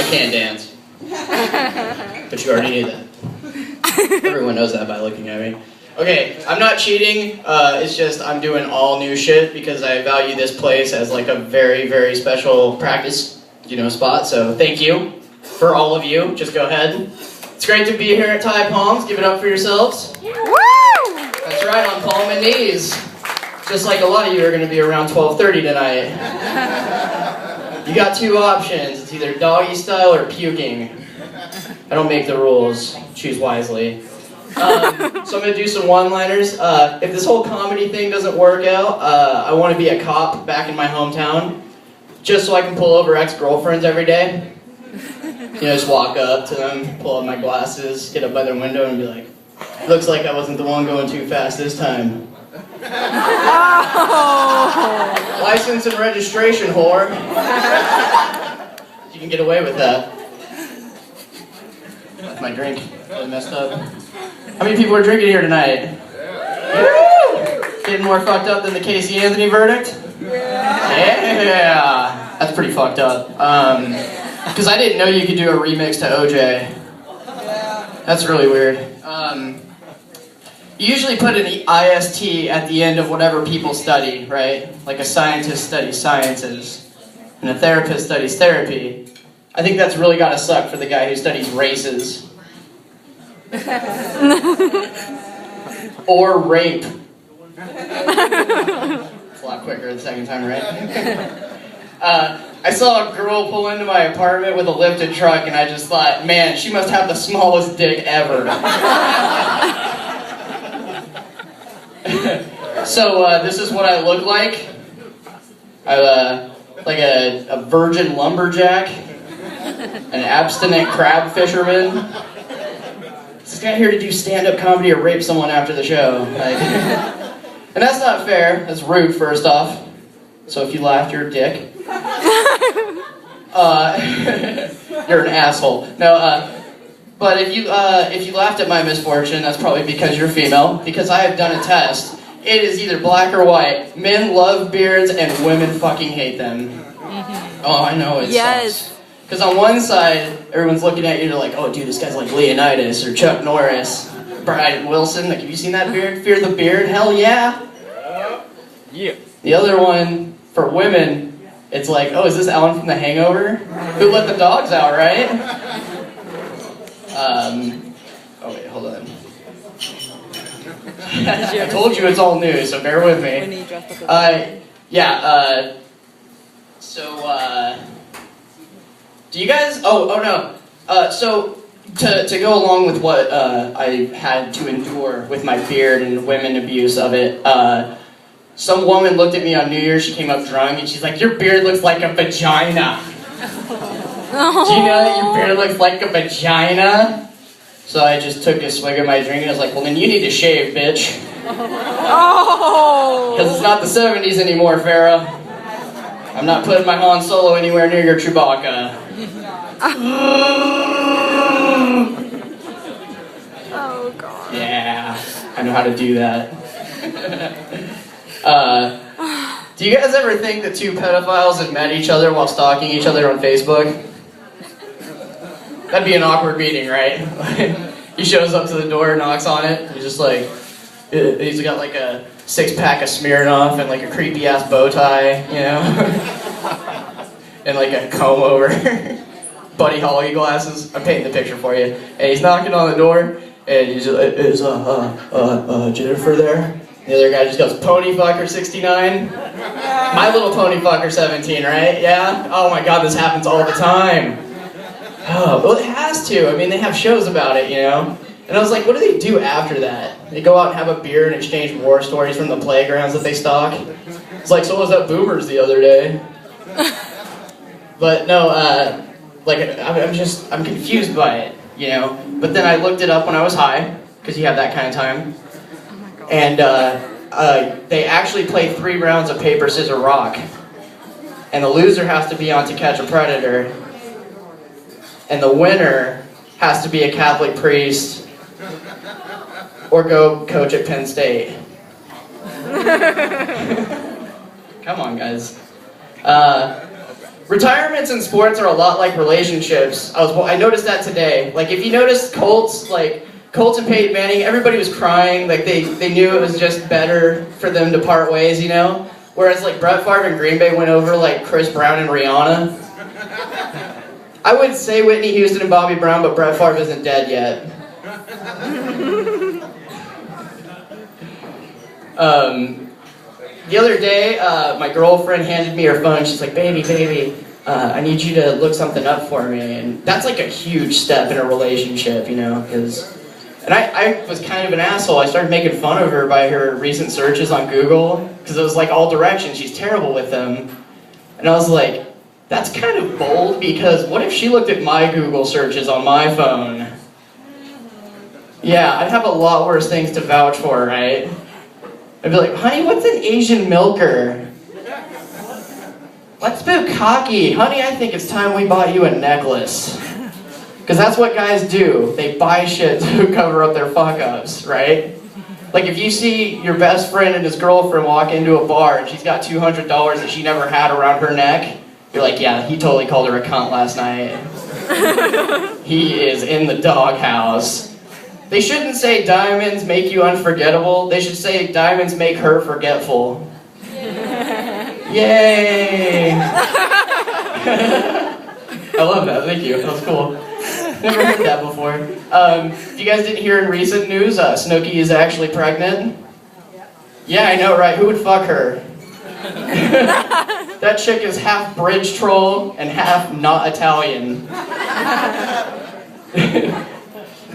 can't dance. But you already knew that. Everyone knows that by looking at me. Okay, I'm not cheating, it's just I'm doing all new shit because I value this place as like a very, very special practice, spot. So thank you for all of you. Just go ahead. It's great to be here at Thai Palms. Give it up for yourselves. Woo! That's right, on palm and knees. Just like a lot of you are going to be around 12:30 tonight. You got two options. It's either doggy style or puking. I don't make the rules. Choose wisely. So I'm going to do some one-liners. If this whole comedy thing doesn't work out, I want to be a cop back in my hometown, just so I can pull over ex-girlfriends every day. Just walk up to them, pull up my glasses, get up by their window and be like, looks like I wasn't the one going too fast this time. Oh. License and registration, whore. You can get away with that. My drink really messed up. How many people are drinking here tonight? Yeah. Getting more fucked up than the Casey Anthony verdict? Yeah. That's pretty fucked up. Because I didn't know you could do a remix to OJ. That's really weird. You usually put an IST at the end of whatever people study, right? Like a scientist studies sciences, and a therapist studies therapy. I think that's really gotta suck for the guy who studies races. Or rape. It's a lot quicker the second time, right? I saw a girl pull into my apartment with a lifted truck, and I just thought, man, she must have the smallest dick ever. So this is what I look like. Like a virgin lumberjack, an abstinent crab fisherman. Is this guy here to do stand-up comedy or rape someone after the show? And that's not fair. That's rude, first off. So if you laughed, you're a dick. You're an asshole. No, but if you laughed at my misfortune, that's probably because you're female. Because I have done a test. It is either black or white. Men love beards and women fucking hate them. Mm-hmm. Oh, I know, it sucks. Because on one side, everyone's looking at you, they're like, oh, dude, this guy's like Leonidas or Chuck Norris, Brian Wilson. Like, have you seen that beard? Fear the beard? Hell yeah. Yeah. The other one, for women, it's like, oh, is this Alan from The Hangover? Who let the dogs out, right? Oh, wait, hold on. I told you it's all new, so bear with me. Do you guys, oh no. So, to go along with what I had to endure with my beard and women abuse of it, some woman looked at me on New Year's, she came up drunk, and she's like, your beard looks like a vagina. Do you know that your beard looks like a vagina? So I just took a swig of my drink and I was like, well then you need to shave, bitch. Because it's not the 70s anymore, Farrah. I'm not putting my Han Solo anywhere near your Chewbacca. Oh, God. Yeah, I know how to do that. Do you guys ever think that two pedophiles have met each other while stalking each other on Facebook? That'd be an awkward meeting, right? He shows up to the door, knocks on it, he's just like, he's got like a 6-pack of Smirnoff and like a creepy ass bow tie, and like a comb over, Buddy Holly glasses. I'm painting the picture for you. And he's knocking on the door, and he's just like, is Jennifer there? The other guy just goes, pony fucker 69. My little pony fucker 17, right? Yeah? Oh my god, this happens all the time. Oh, well, it has to. I mean, they have shows about it, And I was like, what do they do after that? They go out and have a beer and exchange war stories from the playgrounds that they stalk? It's like, so was that Boomers the other day? But no, I'm confused by it, But then I looked it up when I was high, because you have that kind of time. And they actually play 3 rounds of paper, scissors, rock. And the loser has to be on To Catch a Predator. And the winner has to be a Catholic priest or go coach at Penn State. Come on, guys. Retirements in sports are a lot like relationships. I noticed that today. Like, if you noticed Colts and Peyton Manning, everybody was crying. Like, they knew it was just better for them to part ways, you know? Whereas, like, Brett Favre and Green Bay went over like Chris Brown and Rihanna. I would say Whitney Houston and Bobby Brown, but Brett Favre isn't dead yet. The other day, my girlfriend handed me her phone. She's like, baby, I need you to look something up for me. And that's like a huge step in a relationship, you know, and I was kind of an asshole. I started making fun of her by her recent searches on Google, because it was like all directions. She's terrible with them. And I was like, that's kind of bold, because what if she looked at my Google searches on my phone? Yeah, I'd have a lot worse things to vouch for, right? I'd be like, honey, what's an Asian milker? What's bukkake? Honey, I think it's time we bought you a necklace. Because that's what guys do. They buy shit to cover up their fuck-ups, right? Like, if you see your best friend and his girlfriend walk into a bar and she's got $200 that she never had around her neck, you're like, yeah, he totally called her a cunt last night. He is in the doghouse. They shouldn't say diamonds make you unforgettable. They should say diamonds make her forgetful. Yay! I love that, thank you. That was cool. Never heard that before. If you guys didn't hear in recent news, Snooki is actually pregnant. Yeah, I know, right? Who would fuck her? That chick is half bridge troll and half not Italian.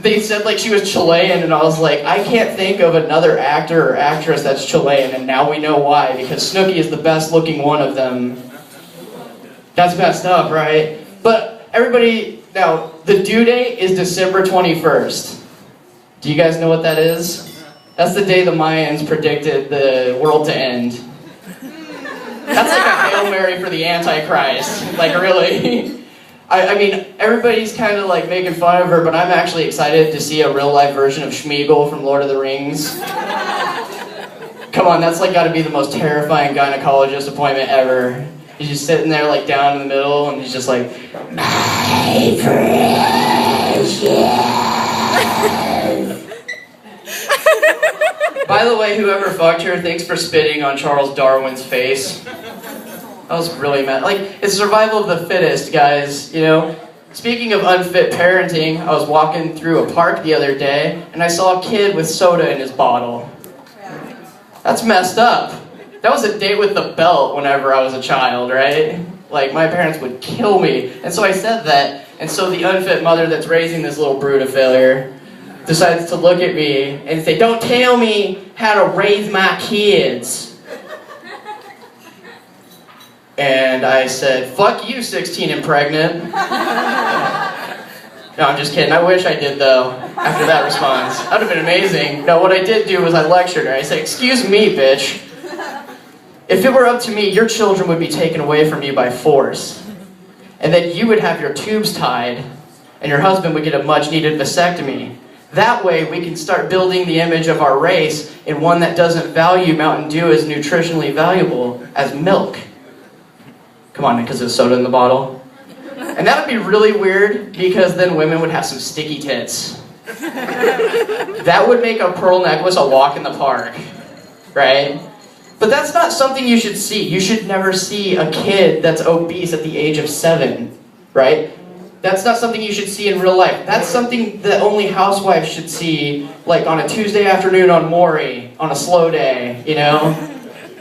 They said like she was Chilean, and I was like, I can't think of another actor or actress that's Chilean, and now we know why, because Snooki is the best looking one of them. That's messed up, right? But everybody, now, the due date is December 21st. Do you guys know what that is? That's the day the Mayans predicted the world to end. That's like a Hail Mary for the Antichrist. Like, really? I mean, everybody's kind of like making fun of her, but I'm actually excited to see a real-life version of Schmeagol from Lord of the Rings. Come on, that's like got to be the most terrifying gynecologist appointment ever. He's just sitting there like down in the middle, and he's just like, my precious. By the way, whoever fucked her, thanks for spitting on Charles Darwin's face. That was really mad. Like, it's survival of the fittest, guys, you know? Speaking of unfit parenting, I was walking through a park the other day, and I saw a kid with soda in his bottle. That's messed up. That was a date with the belt whenever I was a child, right? Like, my parents would kill me. And so I said that, and so the unfit mother that's raising this little brood of failure decides to look at me and say, don't tell me how to raise my kids. And I said, fuck you, 16 and pregnant. No, I'm just kidding. I wish I did, though, after that response. That would have been amazing. No, what I did do was I lectured her. I said, excuse me, bitch. If it were up to me, your children would be taken away from you by force. And then you would have your tubes tied, and your husband would get a much-needed vasectomy. That way, we can start building the image of our race in one that doesn't value Mountain Dew as nutritionally valuable as milk. Come on, because there's soda in the bottle. And that would be really weird, because then women would have some sticky tits. That would make a pearl necklace a walk in the park, right? But that's not something you should see. You should never see a kid that's obese at the age of 7, right? That's not something you should see in real life. That's something that only housewives should see, like on a Tuesday afternoon on Maury, on a slow day, you know?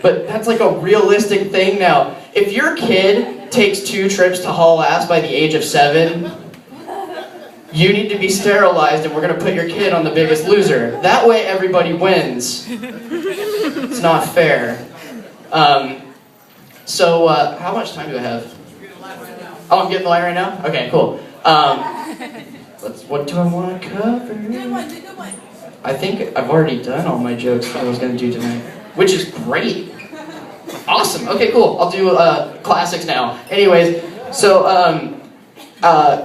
But that's like a realistic thing now. If your kid takes 2 trips to haul ass by the age of 7, you need to be sterilized, and we're going to put your kid on The Biggest Loser. That way everybody wins. It's not fair. How much time do I have? Oh, I'm getting the light right now? Okay, cool. What do I want to cover? Do one. I think I've already done all my jokes that I was going to do tonight, which is great. Awesome. Okay, cool. I'll do classics now. Anyways, so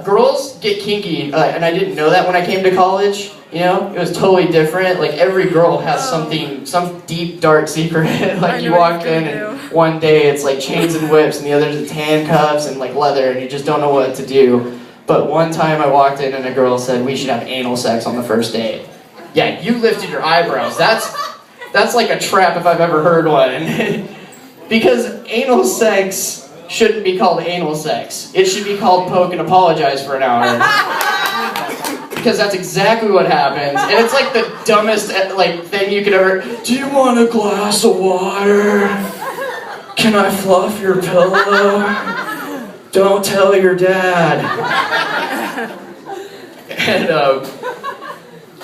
girls get kinky, and I didn't know that when I came to college. You know, it was totally different. Like, every girl has something, some deep, dark secret. Like, you walk in and one day it's like chains and whips, and the other it's handcuffs and like leather, and you just don't know what to do. But one time I walked in and a girl said, we should have anal sex on the first date. Yeah, you lifted your eyebrows. That's like a trap if I've ever heard one. Because anal sex shouldn't be called anal sex. It should be called poke and apologize for an hour. Because that's exactly what happens. And it's like the dumbest like thing you could ever... Do you want a glass of water? Can I fluff your pillow? Don't tell your dad. And,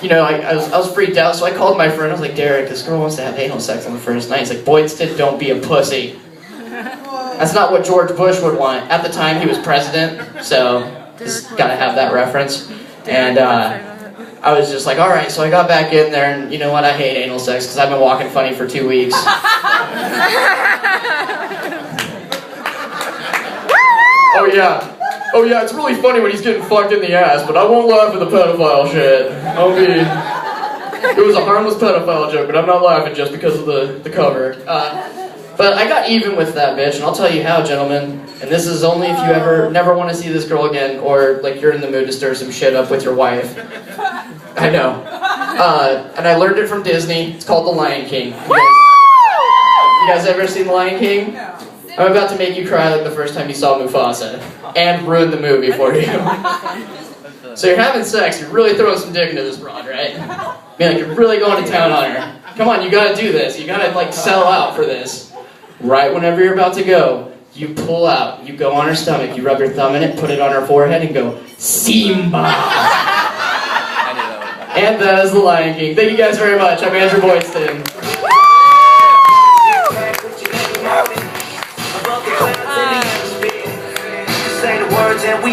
you know, I was freaked out, so I called my friend. I was like, Derek, this girl wants to have anal sex on the first night. He's like, Boydston, don't be a pussy. That's not what George Bush would want. At the time, he was president, so just gotta have that reference. And I was just like, all right, so I got back in there, and you know what? I hate anal sex because I've been walking funny for 2 weeks. Oh yeah, it's really funny when he's getting fucked in the ass, but I won't laugh at the pedophile shit. It was a harmless pedophile joke, but I'm not laughing just because of the cover. But I got even with that bitch, and I'll tell you how, gentlemen. And this is only if you never want to see this girl again, or like you're in the mood to stir some shit up with your wife. I know. And I learned it from Disney. It's called The Lion King. You guys ever seen The Lion King? I'm about to make you cry like the first time you saw Mufasa, and ruin the movie for you. So you're having sex, you're really throwing some dick into this broad, right? I mean, like, you're really going to town on her. Come on, you gotta do this. You gotta, like, sell out for this. Right whenever you're about to go, you pull out, you go on her stomach, you rub your thumb in it, put it on her forehead, and go, Simba! And that is The Lion King. Thank you guys very much. I'm Andrew Boydston. Say the words and we